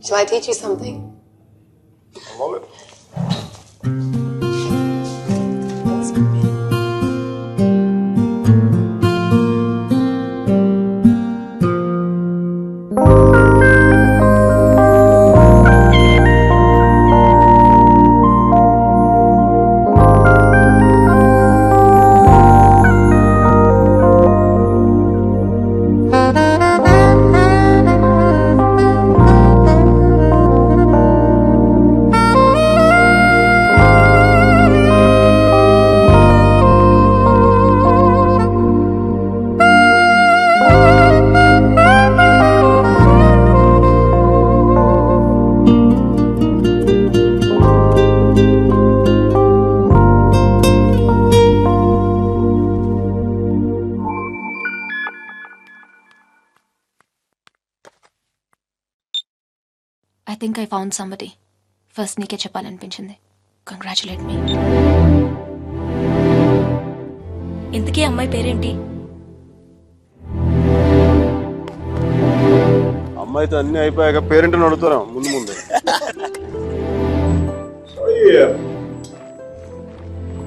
Shall I teach you something? I love it. I think I found somebody. First నీకే చెప్పాలనిపించింది. Congratulate me. ఇంతకీ అమ్మాయి పేరేంటి? అమ్మాయితో అన్ని అయిపోయాక పేరెంట్ అడుగుతారా ముందు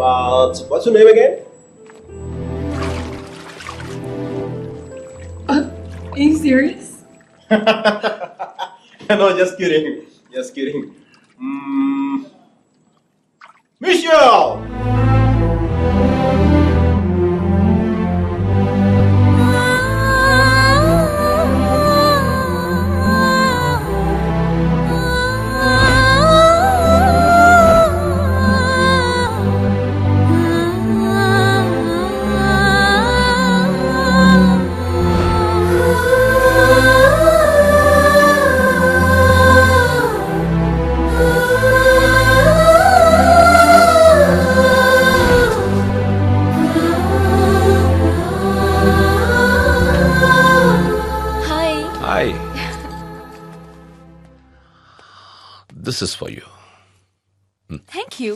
But what's your name again? Are you serious? No, just kidding. Just kidding. Michelle! Hi. This is for you. Thank you.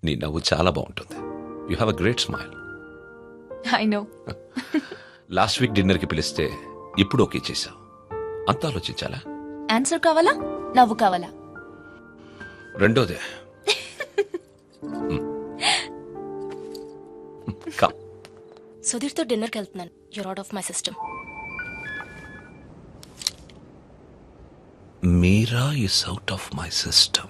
నీ నవ్వు చాలా బాగుంటుంది. You have a great smile. I know. Last week డిన్నర్కి పిలిస్తే ఇప్పుడు okay చేశావు. అంత ఆలోచించాలా? ఆన్సర్ కావాలా? నవ్వు కావాలా? రెండోదే. Come. సుధీర్తో డిన్నర్కి వెళ్తున్నాను. You're out of my system. Meera is out of my system.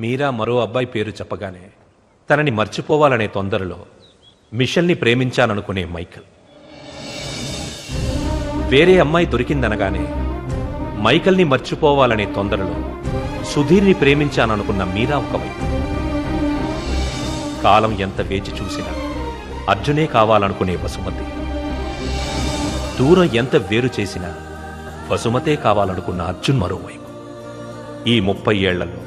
మీరా మరో అబ్బాయి పేరు చెప్పగానే తనని మర్చిపోవాలనే తొందరలో మిషల్ని ప్రేమించాననుకునే మైకల్. వేరే అమ్మాయి దొరికిందనగానే మైకల్ని మర్చిపోవాలనే తొందరలో సుధీర్ని ప్రేమించాననుకున్న మీరా ఒకవైపు. కాలం ఎంత వేచి చూసినా అర్జునే కావాలనుకునే వసుమతి. దూరం ఎంత వేరు చేసినా వసుమతే కావాలనుకున్న అర్జున్ మరోవైపు. ఈ 30 ఏళ్లలో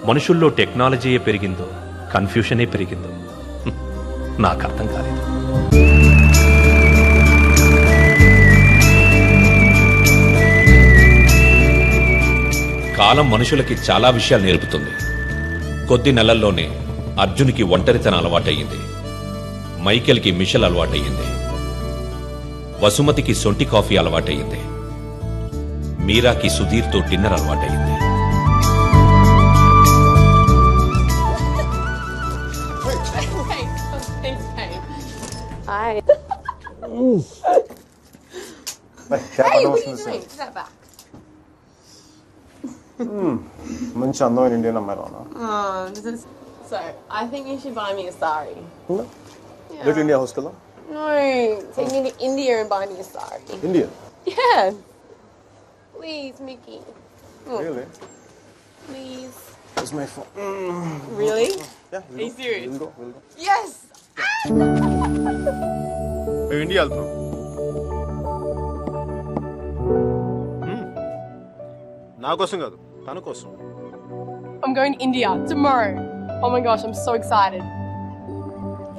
మనుషుల్లో టెక్నాలజీయే పెరిగిందో కన్ఫ్యూషనే పెరిగిందో నాకు అర్థం కాలేదు. కాలం మనుషులకి చాలా విషయాలు నేర్పుతుంది. కొద్ది నెలల్లోనే అర్జున్కి ఒంటరితనం అలవాటయ్యింది, మైకేల్కి మిషల్ అలవాటయ్యింది, వసుమతికి సొంటి కాఫీ అలవాటయ్యింది, మీరాకి సుధీర్తో డిన్నర్ అలవాటయ్యింది. Hi. Hey, what are you doing? Put that back. మంచి అందమైన ఇండియన్ అమ్మాయి రానా? So, I think you should buy me a sari. Little India house కదా? No, take me to India and buy me a sari. India? Yeah. Please, Mickey. Really? Please. It's my phone. Really? Yeah. Are you serious? We'll go. Yes! మేము India వెళ్తాం. నా కోసం కాదు, తన కోసం. I'm going to India tomorrow. Oh my gosh, I'm so excited.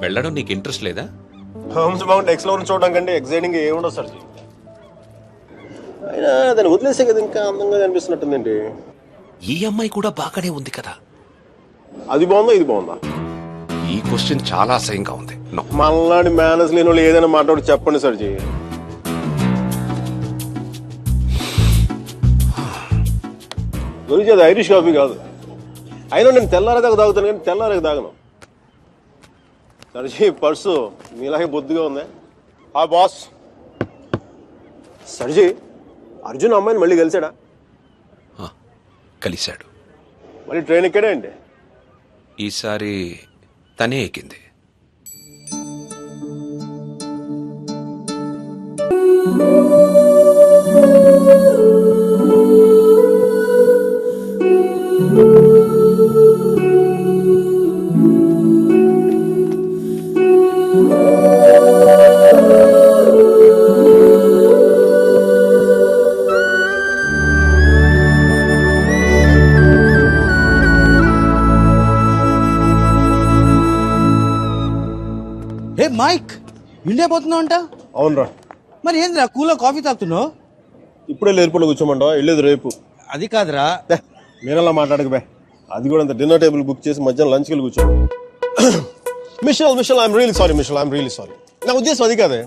వెళ్ళడం నీకు interest లేదా? హోమ్స్ మౌంట్ ఎక్స్ప్లోర్ చూడడం కంటే ఎక్సైటింగ్ ఏముండదు సార్. అయినా దాన్ని వదిలేసే కదా ఇంకా అందంగా అనిపిస్తున్నట్టుందండి. ఈ అమ్మాయి కూడా బాగానే ఉంది కదా. అది బాగుందా ఇది బాగుందా? ఈ క్వశ్చన్ చాలా అసహ్యంగా ఉంది. నో. మనలాంటి మేనర్స్ లేని వాళ్ళు ఏదైనా మాట్లాడి చెప్పండి సర్జీ. గురించి అది ఐరిష్ కాఫీ కాదు. అయినా నేను తెల్లారేదాకా తాగుతాను కానీ తెల్లారేకి తాగను. సర్జీ పర్సు మీలాగే బొద్దుగా ఉంది. ఆ బాస్ సర్జీ అర్జున్ అమ్మాయిని మళ్ళీ కలిసాడా? కలిశాడు. మళ్ళీ ట్రైన్ ఎక్కడే అండి? ఈసారి తనే ఎక్కింది. మైక్ ఇండియా పోతున్నావు అంట? అవునరా. మరి ఏంద్రా కూలో కాఫీ తాగుతున్నావు? ఇప్పుడే ఎయిర్పోర్ట్లో కూర్చోమంటావా? వెళ్ళేది రేపు. అది కాదురా. మీరలా మాట్లాడకపోయా. అది కూడా అంత డిన్నర్ టేబుల్ బుక్ చేసి మధ్యాహ్నం లంచ్కి వెళ్ళి కూర్చో. Mitchell I'm really sorry Mitchell, I'm really sorry. నా ఉద్దేశం అది కాదే.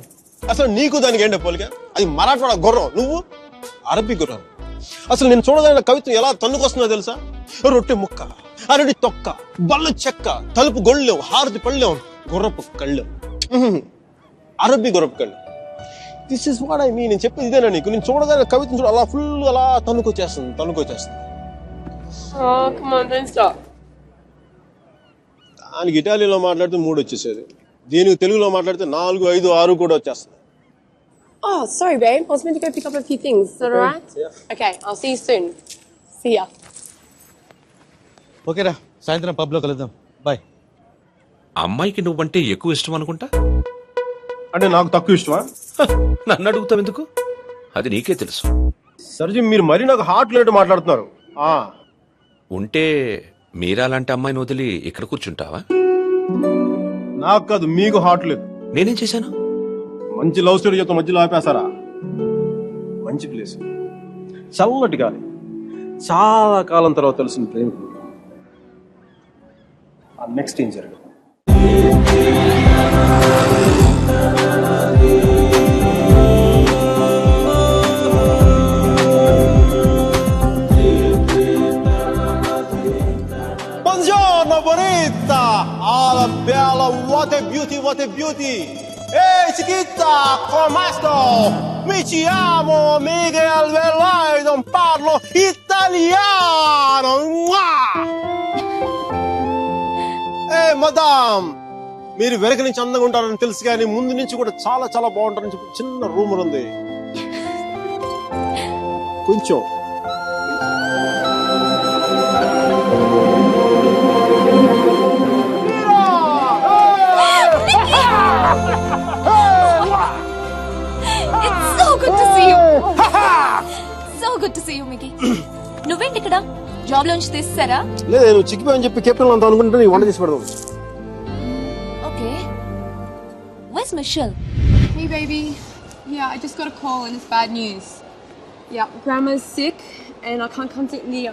అసలు నీకు దానికి ఏంటో పోలిక? అది మరాఠవాడ గుర్రం, నువ్వు అరబ్బీ గుర్రం. అసలు నేను చూడదగిన కవిత్వం ఎలా తన్నుకొస్తుందో తెలుసా? రొట్టె ముక్క, అరటి తొక్క, బళ్ళు చెక్క, తలుపు గొళ్ళెం, హారతి పళ్ళెం, గుర్రపు కళ్ళెం, అరబ్బీ గుర్రపు కళ్ళు. This is what I mean. నేను చెప్పేది ఇదేనా నీకు? నేను చూడదగిన కవిత్వం చూడ అలా ఫుల్ అలా తన్నుకొచ్చేస్తుంది. Oh, come on, don't stop. దానికి ఇటాలియన్లో మాట్లాడితే 3 వచ్చేసేది, దీనికి తెలుగులో మాట్లాడితే 4, 5, 6 కూడా వచ్చేస్తుంది. Oh, sorry, babe. I was meant to go pick up a few things. Is that alright? Yeah. Okay, I'll see you soon. See ya. ఓకేరా, సాయంత్రం పబ్లో కలుద్దాం. బాయ్. అమ్మాయికి నువ్వంటే ఎక్కువ ఇష్టం అనుకుంటా. అంటే నాకు తక్కువ ఇష్టమా? నన్ను అడుగుతావు ఎందుకు? అది నీకే తెలుసు. సర్జీ మీరు మరీ నాకు హార్ట్ లేట్ మాట్లాడుతున్నారు. ఉంటే మీరా లాంటి అమ్మాయిని వదిలి ఇక్కడ కూర్చుంటావా? నాకు కాదు, మీకు హార్ట్ లేదు. నేనేం చేశాను? మంచి లవ్ స్టోరీ చెప్తా మధ్యలో ఆపేస్తారా? మంచి ప్లేస్, చల్లటి గాలి, చాలా కాలం తర్వాత తెలిసిన ప్రేమ. నెక్స్ట్ ఏం జరగదు. Buongiorno bonita, alla bella, what a beauty, what a beauty. Ehi chiquita, come sto? Mi chiamo Miguel Veloy, non parlo italiano. Ehi madame, మీరు వెనక నుంచి అందంగా ఉంటారని తెలుసు కానీ ముందు నుంచి కూడా చాలా చాలా బాగుంటారని చెప్పి చిన్న రూమర్ ఉంది. కొంచెం It's so good to see you. So good to see you, Mickey. నువ్వేంటి ఇక్కడ? జాబ్ లో నుంచి తీసేసారా? లేదు, నువ్వు చిక్కిపోయని చెప్పి కెప్టెన్ అంతా అనుకుంటే నీ వంట చేసి పెడదాం. Okay. Where's Michelle? Hey, baby. Yeah, I just got a call and it's bad news. Yeah, Grandma's sick and I can't come to India.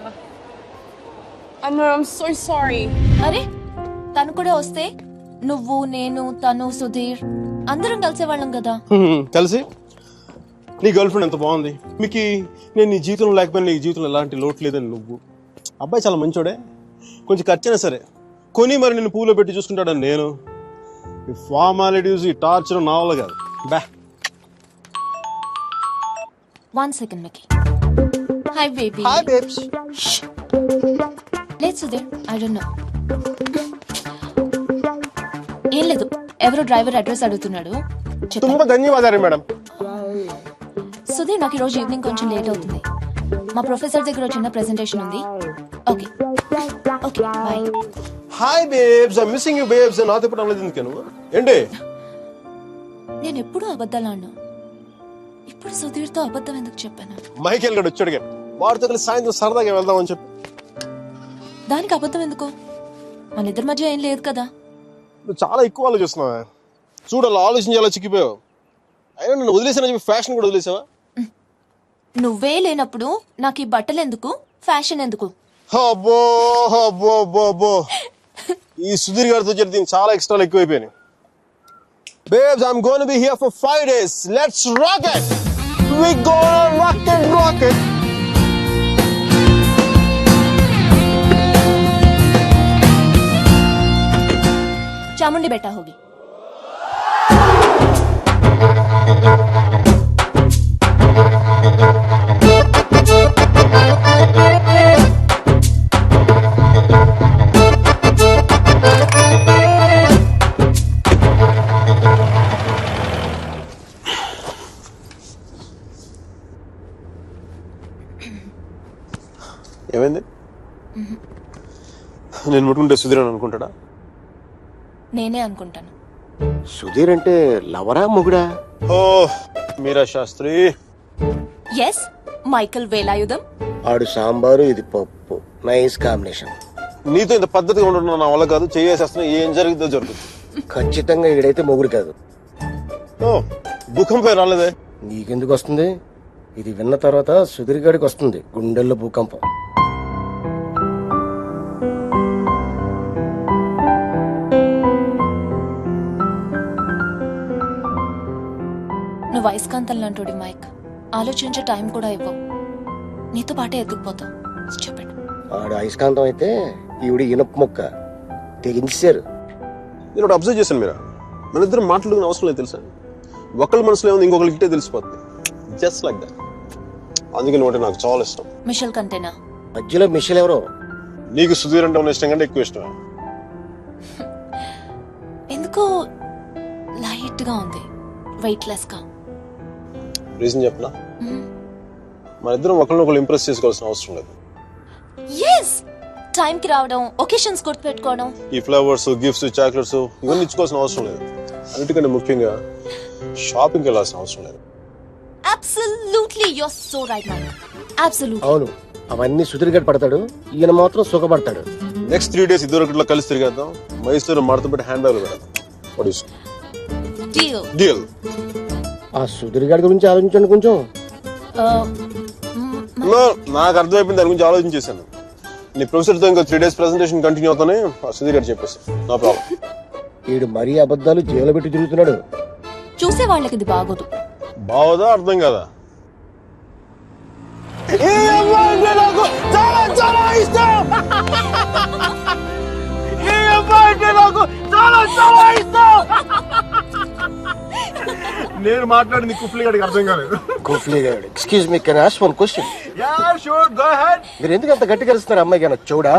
I know, I'm so sorry. అరే, తను కూడా వస్తే నువ్వు, నేను, తను, సుధీర్ అందరం కలిసేవాళ్ళం కదా. కలిసి నీ గర్ల్ ఫ్రెండ్ ఎంత బాగుంది. మీకు నేను నీ జీవితంలో లేకపోయినా నీ జీవితంలో ఎలాంటి లోటు లేదని నువ్వు. అబ్బాయి చాలా మంచోడే, కొంచెం ఖర్చైనా సరే కొని మరి నేను పూలో పెట్టి చూసుకుంటాడని నేను. ఈ ఫార్మాలిటీస్, ఈ టార్చర్ నా వల్ల కాదు. బా. 1 second, Mickey. Hi, baby. Hi babes. లేదు సుధీర్, I don't know. ఏం లేదు, ఎవరో డ్రైవర్ అడ్రస్ అడుగుతున్నాడు. తుంబ ధన్యవాదాలు మేడం. సుధీర్, నాకు ఈరోజు ఈవినింగ్ కొంచెం లేట్ అవుతుంది. మా ప్రొఫెసర్ దగ్గర చిన్న ప్రెజెంటేషన్ ఉంది. Okay okay, bye. Hi babes, I missing you babes. నాతో ఇప్పుడు అనలేదు ఎందుకు నువ్వు? ఏంటి? నేను ఎప్పుడూ అబద్ధాలు అన్నా, ఇప్పుడు సుధీర్తో అబద్ధం ఎందుకు చెప్పాను? మైకేల్ గడు వచ్చాడుగా, వాడితో కలిసి సాయంత్రం సరదాగా వెళ్దామని చెప్పి. దానికి అబద్ధం ఎందుకు? మన ఇద్దరి మధ్య ఏం లేదు కదా. నువ్వు చాలా ఎక్కువ ఆలోచిస్తున్నావా? చూడాలి, ఆలోచించి అలా చిక్కిపోయావు. అయినా నన్ను వదిలేసానని చెప్పి ఫ్యాషన్ కూడా వదిలేసావా? నువ్వే లేనప్పుడు నాకు ఈ బట్టలు ఎందుకు, ఫ్యాషన్ ఎందుకు? అబ్బో అబ్బో అబ్బో అబ్బో ఈ సుధీర్ గారితో చెప్పి దీనికి చాలా ఎక్స్ట్రాలు ఎక్కువైపోయినాయి. Babes, I'm going to be here for 5 days. Let's rock it. We gonna rock it, rock it. Chamundi बेटा होगी. ఏమైంది? నేను ముట్టుకుంటే సుధీర్ అని అనుకుంటాడా? నేనే అనుకుంటాను. సుధీర్ అంటే లవరా మొగుడా? ఓ మీరా శాస్త్రి. Yes, Michael Velayudham. ఆడు సాంబారు, ఇది పప్పు. Nice combination. నీతో ఇంత పద్ధతిగా ఉండడం నా వల్ల కాదు. చేసేస్తున్నా, ఏం జరుగుతుందో జరుగుతుంది. ఖచ్చితంగా ఈడైతే మొగుడు కాదు. ఓ భూకంపం రాలేదే? నీకెందుకు వస్తుంది? ఇది విన్న తర్వాత సుధీర్ గారికి వస్తుంది గుండెల్లో భూకంపం. నువ్వు అయస్కాంతం లాంటి మైక్, ఆలోచించే టైం కూడా ఇవ్వవు. నీతో పాటే ఎత్తుకుపోతావు. చెప్పండి. ఆడు అయస్కాంతం అయితే ఈవిడ ఇనప మొక్క తెగించారు. నేను ఒకటి అబ్జర్వ్ చేశాను. మీరా మన ఇద్దరు మాట్లాడుకునే అవసరం లేదు తెలుసా? ఒకళ్ళ మనసులో ఏముంది ఇంకొకరికి ఇట్టే తెలిసిపోతుంది. Just like that. అందుకే నువ్వు నాకు చాలా ఇష్టం. మిషల్ కంటేనా? మధ్యలో మిషల్ ఎవరో? నీకు సుధీర్ అంటే ఉన్న ఇష్టం కంటే ఎక్కువ ఇష్టం. ఎందుకో లైట్ గా ఉంది, వెయిట్ లెస్ గా. రీజన్ చెప్పనా? మన ఇద్దరం ఒకరినొకరు ఇంప్రెస్ చేసుకోవాల్సిన అవసరం లేదు. ఎస్, టైం కి రావడం, ఒకేషన్స్ గుర్తు పెట్టుకోవడం, ఈ ఫ్లవర్స్, గిఫ్ట్స్, చాక్లెట్స్ ఇవన్నీ ఇచ్చుకోవాల్సిన అవసరం లేదు. అన్నిటికంటే ముఖ్యంగా షాపింగ్కి వెళ్ళాల్సిన అవసరం లేదు. Absolutely you are so right Mike. Absolutely. అవును, అవన్నీ సుధీర్ గారు పడతాడు, ఈయన మాత్రం సుఖపడతాడు. నెక్స్ట్ 3 days ఇద్దరు ఒకటిలో కలిసి తిరిగేద్దాం. మైసూరు మడత పెట్టి హ్యాండ్ బ్యాగ్ పెడదాం. డీల్. డీల్. ఆ సుధీర్ గారి గురించి ఆలోచించండి కొంచెం. నాకు అర్థమైపోయింది, దాని గురించి ఆలోచించేశాను. నీ ప్రొఫెసర్తో ఇంకా 3 days ప్రెజెంటేషన్ కంటిన్యూ అవుతానే సుధీర్ గారు చెప్పేసి నో ప్రాబ్లం. వీడు మరీ అబద్ధాలు జైలు పెట్టి తిరుగుతున్నాడు. చూసే వాళ్ళకి ఇది బాగోదు. బావదా అర్థం కదా? నేను మాట్లాడింది కుఫ్లీ గారికి అర్థం కాలేదు. కుఫ్లీ గారు, excuse me, can I ask one question? Yeah sure, go ahead. మీరు ఎందుకు అంత గట్టిగా అరుస్తున్నారు? అమ్మాయి కన్నా చూడా?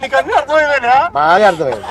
నీకు అన్నీ అర్థమైందా? బాగా అర్థమైంది.